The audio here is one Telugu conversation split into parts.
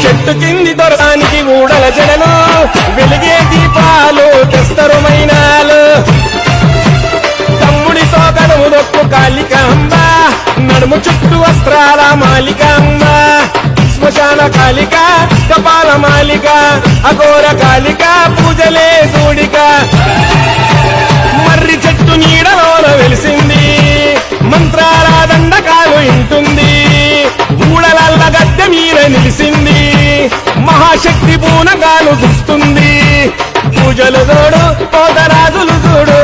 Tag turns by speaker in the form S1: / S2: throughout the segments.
S1: చెట్టు కింది దొరడానికి ఊడల జడలు వెలిగే దీపాలు తెస్తరు మైనాలు తమ్ముడితో కడుము నొక్కు కాళికాంబ నడుము చుట్టూ వస్త్రాల మాలికాంబ శ్మశాన కాళిక కపాల మాలిక అఘోర కాళిక పూజలే దూడిక మర్రి చెట్టు నీడలోన వెలిసింది మంత్రాల దండకాలు ఇంటుంది ఊడలల్ల గద్దె మీద నిలిసింది మహాశక్తి పూనగాలు చూస్తుంది పూజలు చూడు పోతరాజులు చూడు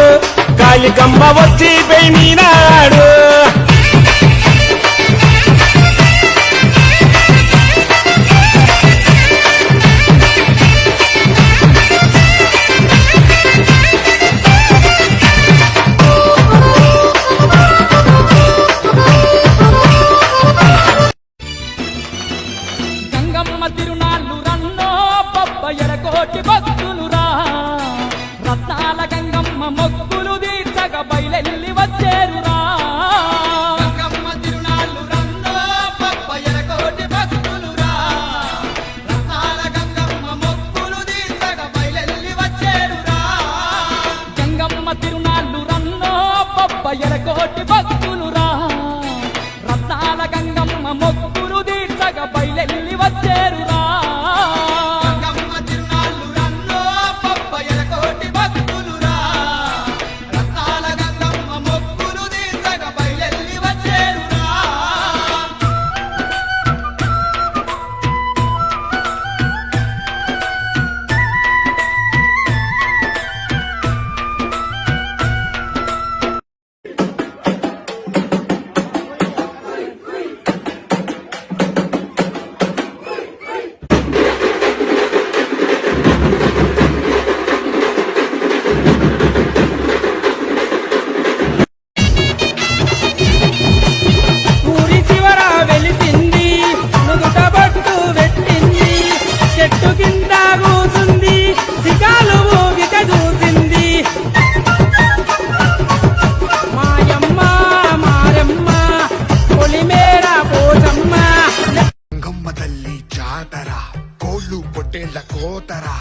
S1: కాళికమ్మ వచ్చి పై మీనాడు
S2: తిరునాళ్ళు రన్నో బొబ్బయ్యరకోటి భక్తులురా రత్నాల గంగమ్మ మొక్కులు తీర్చగా బయలెల్లి వచ్చేరురా గంగమ్మ తిరునాళ్ళు రన్నో బొబ్బయ్యరకోటి భక్తులురా రత్నాల గంగమ్మ మొక్కులు తీర్చగా బయలెల్లి వచ్చేరురా గంగమ్మ తిరునాళ్ళు రన్నో బొబ్బయ్యరకోటి భక్తులురా రత్నాల గంగమ్మ మొక్కులు తీర్చగా బయలెల్లి వచ్చేరురా గంగమ్మ తిరునాళ్ళు రన్నో బొబ్బయ్యరకోటి భక్తులురా రత్నాల గంగమ్మ మొక్కులు తీర్చగా బయలెల్లి వచ్చేరురా
S3: కోళ్ళు పొట్టేళ్ల కోతరా